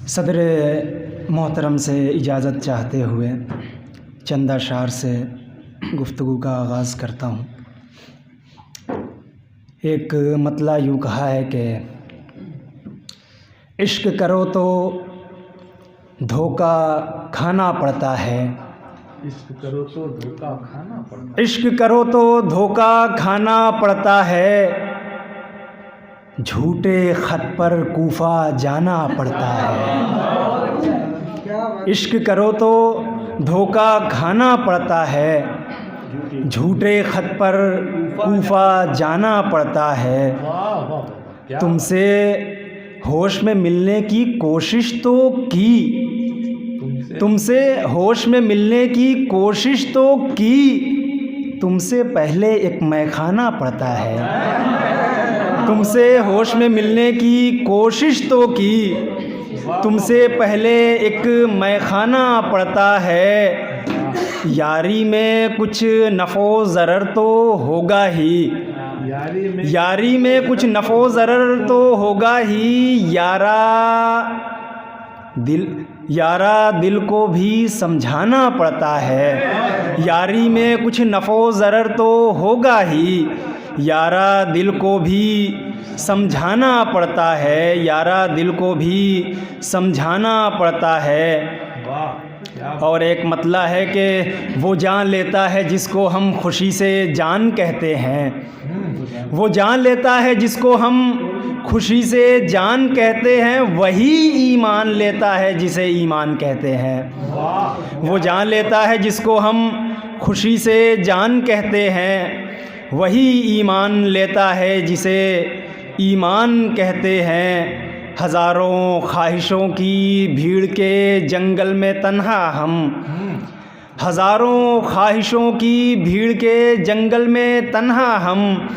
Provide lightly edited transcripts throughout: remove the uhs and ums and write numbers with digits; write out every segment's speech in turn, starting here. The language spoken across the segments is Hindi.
सदर मोहतरम से इजाज़त चाहते हुए चंद अशार से गुफ्तगू का आगाज़ करता हूँ। एक मतला यूँ कहा है कि इश्क करो तो धोखा खाना पड़ता है, इश्क करो तो धोखा खाना पड़ता इश्क करो तो धोखा खाना पड़ता है, झूठे ख़त पर कूफा जाना पड़ता है। इश्क करो तो धोखा खाना पड़ता है, झूठे ख़त पर कूफा जाना पड़ता है। है। तुमसे होश में मिलने की कोशिश तो की, तुमसे होश में मिलने की कोशिश तो की, तुमसे पहले एक मैखाना पड़ता है। तुमसे होश में मिलने की कोशिश तो की, तुमसे पहले एक मैखाना पड़ता है। यारी में कुछ नफ़ो ज़रर तो होगा ही, यारी में कुछ नफ़ो ज़रर तो होगा ही। यारा दिल को भी समझाना पड़ता है, यारी में कुछ नफ़ो ज़रर तो होगा ही। यारा दिल को भी समझाना पड़ता है, यारा दिल को भी समझाना पड़ता है। और एक मतला है कि वो जान लेता है जिसको हम खुशी से जान कहते हैं, वो जान लेता है जिसको हम खुशी से जान कहते हैं, वही ईमान लेता है जिसे ईमान कहते हैं। वो जान लेता है जिसको हम खुशी से जान कहते हैं, वही ईमान लेता है जिसे ईमान कहते हैं। हज़ारों ख्वाहिशों की भीड़ के जंगल में तन्हा हम, हज़ारों ख्वाहिशों की भीड़ के जंगल में तन्हा हम,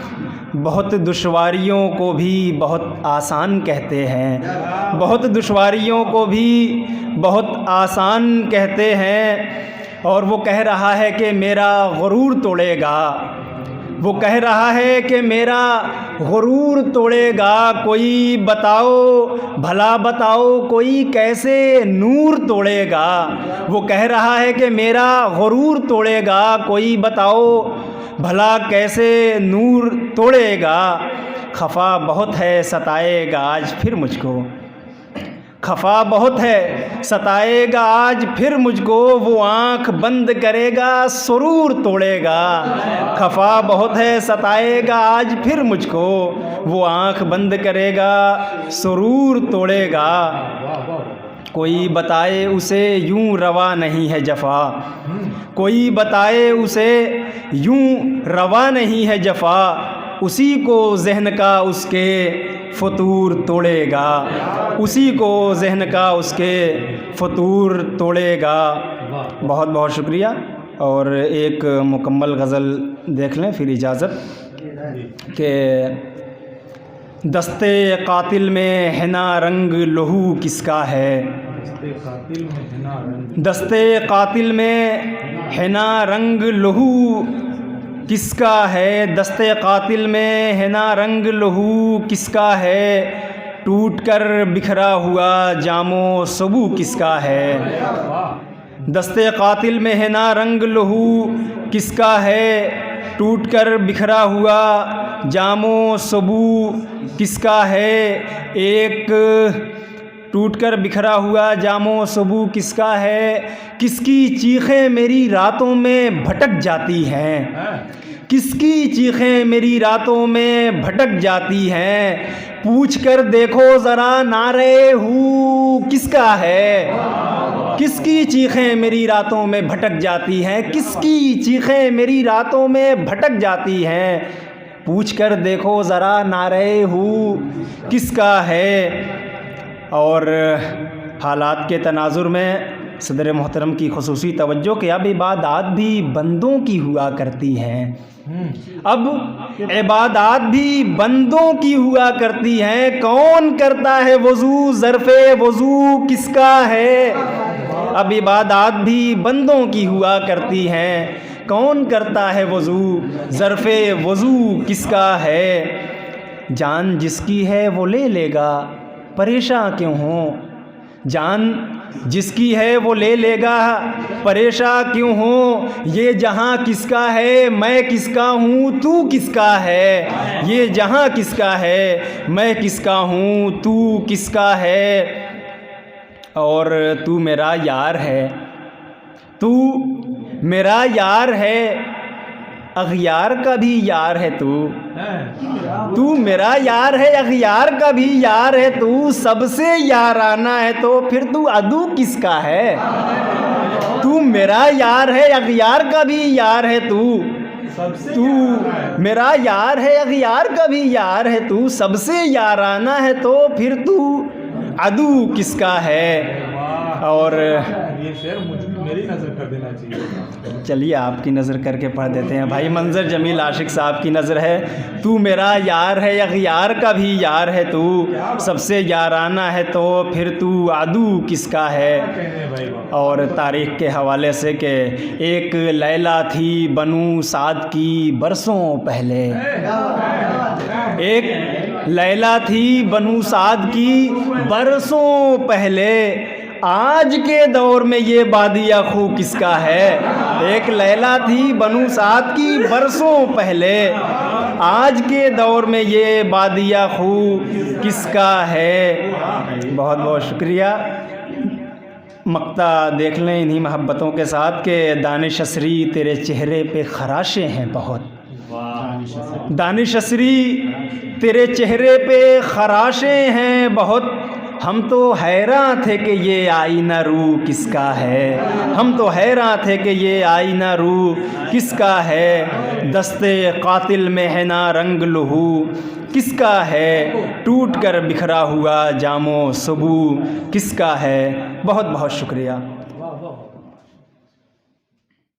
बहुत दुश्वारियों को भी बहुत आसान कहते हैं, बहुत दुश्वारियों को भी बहुत आसान कहते हैं। और वो कह रहा है कि मेरा गुरूर तोड़ेगा, वो कह रहा है कि मेरा गुरूर तोड़ेगा। कोई बताओ भला बताओ कोई कैसे नूर तोड़ेगा, वो कह रहा है कि मेरा गुरूर तोड़ेगा। कोई बताओ भला कैसे नूर तोड़ेगा। खफा बहुत है सताएगा आज फिर मुझको, खफा बहुत है सताएगा आज फिर मुझको, वो आँख बंद करेगा सुरूर तोड़ेगा। खफा बहुत है सताएगा आज फिर मुझको, वो आँख बंद करेगा सुरूर तोड़ेगा। कोई बताए उसे यूं रवा नहीं है जफ़ा, कोई बताए उसे यूं रवा नहीं है जफ़ा, उसी को ज़हन का उसके फतूर तोड़ेगा, उसी को ज़हन का उसके फतूर तोड़ेगा। बहुत बहुत शुक्रिया। और एक मुकम्मल गज़ल देख लें फिर इजाज़त के। दस्ते कातिल में है ना रंग लहू किसका है, दस्ते कातिल में है ना रंग लहू किसका है, दस्ते कातिल में है ना रंग लहू किसका है, टूट कर बिखरा हुआ जामो सबू किसका है। दस्ते कातिल में है ना रंग लहू किसका है, टूट कर बिखरा हुआ जामो सबू किसका है। एक टूट कर बिखरा हुआ जामो सबू किसका है, किसकी चीखें मेरी रातों में भटक जाती हैं, किसकी चीखें मेरी रातों में भटक जाती हैं। पूछ कर देखो ज़रा नारे हूँ किसका है, किसकी चीखें मेरी रातों में भटक जाती हैं, किसकी चीखें मेरी रातों में भटक जाती हैं। पूछ कर देखो ज़रा नारे हूँ किसका है। और हालात के तनाजुर में सदर मोहतरम की खुसूसी तवज्जो कि अब इबादात भी बंदों की हुआ करती हैं, अब इबादात भी बंदों की हुआ करती हैं। कौन करता है वज़ू ज़र्फ़े वज़ू किसका है, अब इबादात भी बंदों की हुआ करती हैं। कौन करता है वज़ू ज़र्फ़े वज़ू किसका है। जान जिसकी है वो ले लेगा परेशान क्यों हो? जान जिसकी है वो ले लेगा, परेशान क्यों हो? ये जहां किसका है, मैं किसका हूँ, तू किसका है? ये जहां किसका है, मैं किसका हूँ, तू किसका है? और तू मेरा यार है, तू मेरा यार है, अगयार का भी यार है तू मेरा यार है, अगयार का भी यार है तू, सबसे याराना है तो फिर तू अदू किसका है? तू मेरा यार है, अगयार का भी यार है तू मेरा यार है, अगयार का भी यार है तू, सबसे याराना है तो फिर तू अदू किसका है? और ये शेर मेरी नजर कर देना चाहिए। चलिए आपकी नज़र करके पढ़ देते हैं भाई। मंजर जमील आशिक साहब की नज़र है। तू मेरा यार है, अगयार का भी यार है तू, सबसे याराना है तो फिर तू आदू किसका है? और तारीख़ के हवाले से कि एक लैला थी बनू साद की बरसों पहले, एक लैला थी बनू साद की बरसों पहले, आज के दौर में ये बादिया खू किसका है? एक लैला थी बनू साद की बरसों पहले, आज के दौर में ये बादिया खू किसका है? बहुत बहुत शुक्रिया। मक्ता देख लें इन्हीं मोहब्बतों के साथ के दानिश असरी तेरे चेहरे पे खराशे हैं बहुत, दानिश असरी तेरे चेहरे पे खराशे हैं बहुत, हम तो हैरान थे कि ये आईना रू किसका है, हम तो हैरान थे कि ये आईना रू किसका है? दस्ते कातिल में है ना रंग लहू किसका है? टूट कर बिखरा हुआ जामो सबू किसका है? बहुत बहुत शुक्रिया।